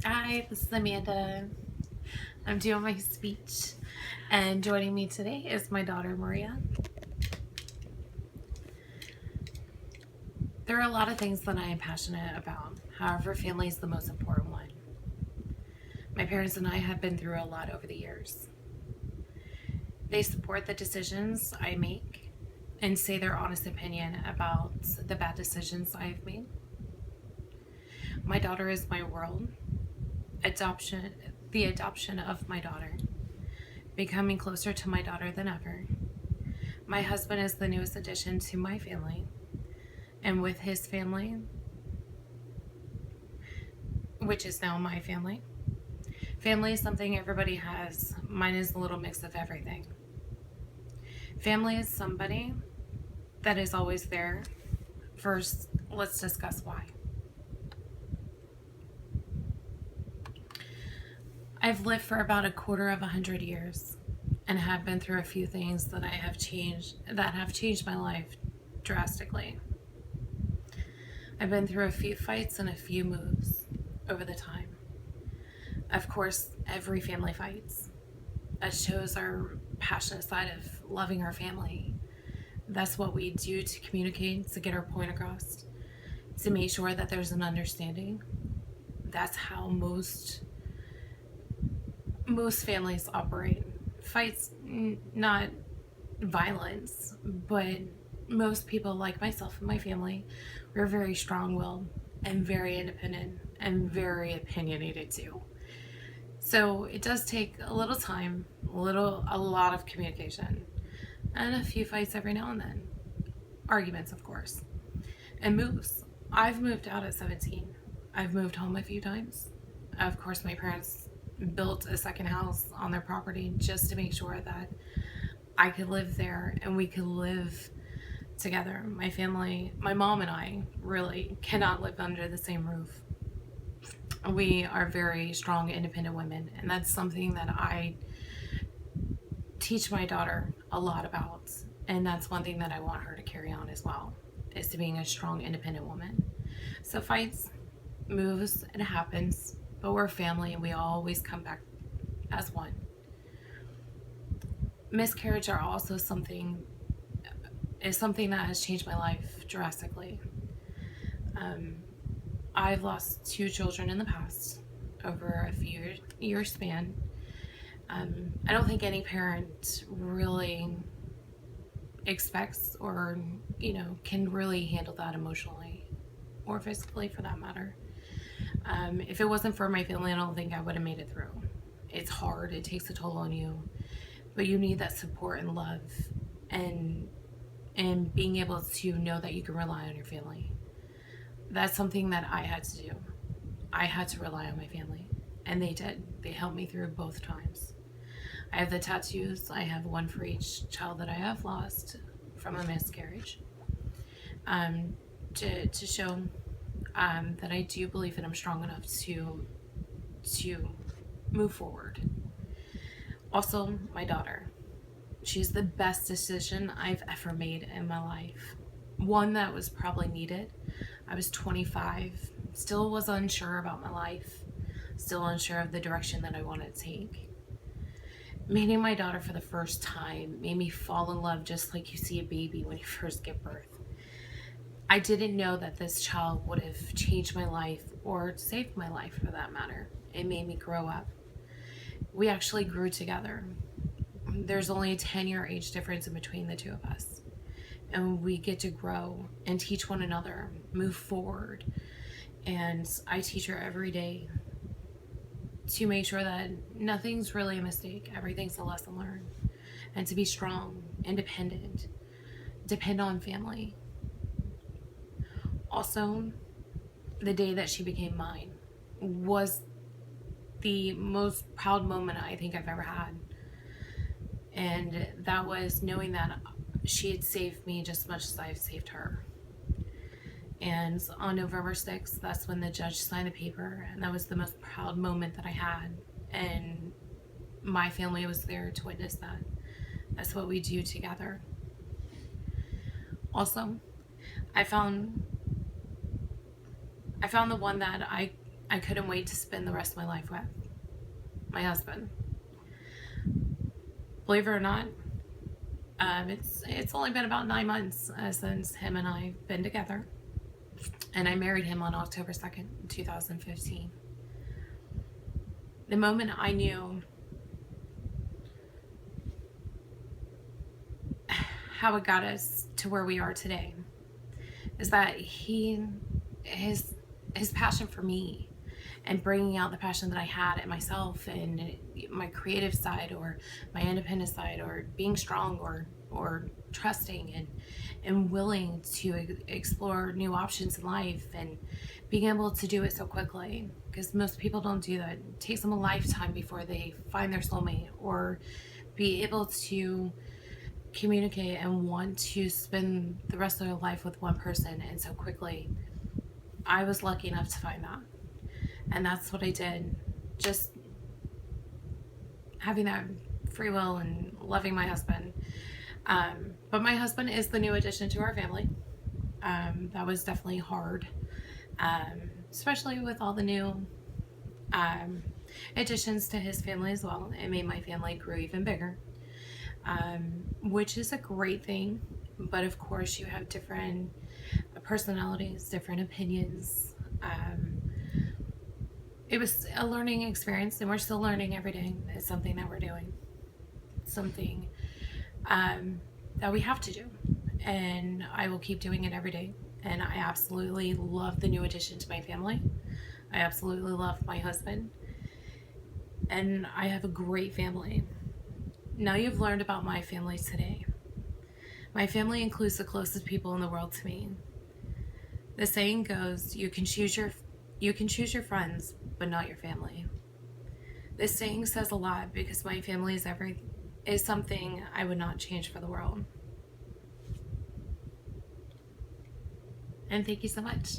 Hi, this is Amanda. I'm doing my speech, and joining me today is my daughter Maria. There are a lot of things that I am passionate about. However, family is the most important one. My parents and I have been through a lot over the years. They support the decisions I make and say their honest opinion about the bad decisions I have made. My daughter is my world. The adoption of my daughter, becoming closer to my daughter than ever. My husband is the newest addition to my family, and with his family, which is now my family. Family is something everybody has. Mine is a little mix of everything. Family is somebody that is always there. First, let's discuss why. I've lived for about a quarter of 100 years and have been through a few things that have changed my life drastically. I've been through a few fights and a few moves over the time. Of course, every family fights. That shows our passionate side of loving our family. That's what we do to communicate, to get our point across, to make sure that there's an understanding. That's how most families operate. Fights, not violence, but most people, like myself and my family, we're very strong-willed and very independent and very opinionated too. So it does take a little time, a lot of communication, and a few fights every now and then. Arguments, of course, and moves. I've moved out at 17. I've moved home a few times. Of course, my parents built a second house on their property just to make sure that I could live there and we could live together. My family, my mom and I really cannot live under the same roof. We are very strong, independent women, and that's something that I teach my daughter a lot about. And that's one thing that I want her to carry on as well, is to being a strong, independent woman. So fights, moves, it happens, but we're family and we always come back as one. Miscarriage are also something that has changed my life drastically. I've lost 2 children in the past over a few year span. I don't think any parent really expects or can really handle that emotionally or physically, for that matter. If it wasn't for my family, I don't think I would have made it through. It's hard, it takes a toll on you, but you need that support and love, and being able to know that you can rely on your family. That's something that I had to do. I had to rely on my family, and they did. They helped me through both times. I have the tattoos. I have one for each child that I have lost from a miscarriage, to show that I do believe that I'm strong enough to move forward. Also, my daughter. She's the best decision I've ever made in my life. One that was probably needed. I was 25, still was unsure about my life, still unsure of the direction that I wanted to take. Meeting my daughter for the first time made me fall in love just like you see a baby when you first give birth. I didn't know that this child would have changed my life or saved my life, for that matter. It made me grow up. We actually grew together. There's only a 10-year age difference in between the two of us. And we get to grow and teach one another, move forward. And I teach her every day to make sure that nothing's really a mistake. Everything's a lesson learned. And to be strong, independent, depend on family. Also, the day that she became mine was the most proud moment I think I've ever had. And that was knowing that she had saved me just as much as I've saved her. And on November 6th, that's when the judge signed the paper, and that was the most proud moment that I had. And my family was there to witness that. That's what we do together. Also, I found the one that I I couldn't wait to spend the rest of my life with my husband. Believe it or not, it's only been about 9 months since him and I've been together, and I married him on October 2nd, 2015. The moment I knew how it got us to where we are today is that his passion for me and bringing out the passion that I had in myself and my creative side or my independent side or being strong or trusting and willing to explore new options in life and being able to do it so quickly, because most people don't do that. It takes them a lifetime before they find their soulmate or be able to communicate and want to spend the rest of their life with one person, and so quickly. I was lucky enough to find that, and that's what I did. Just having that free will and loving my husband. But my husband is the new addition to our family. That was definitely hard, especially with all the new additions to his family as well. It made my family grow even bigger, which is a great thing. But of course, you have different personalities, different opinions. It was a learning experience, and we're still learning every day. It's something that we're doing, something that we have to do, and I will keep doing it every day. And I absolutely love the new addition to my family. I absolutely love my husband, and I have a great family. Now you've learned about my family today. My family includes the closest people in the world to me. The saying goes, you can choose your friends, but not your family. This saying says a lot because my family is something I would not change for the world. And thank you so much.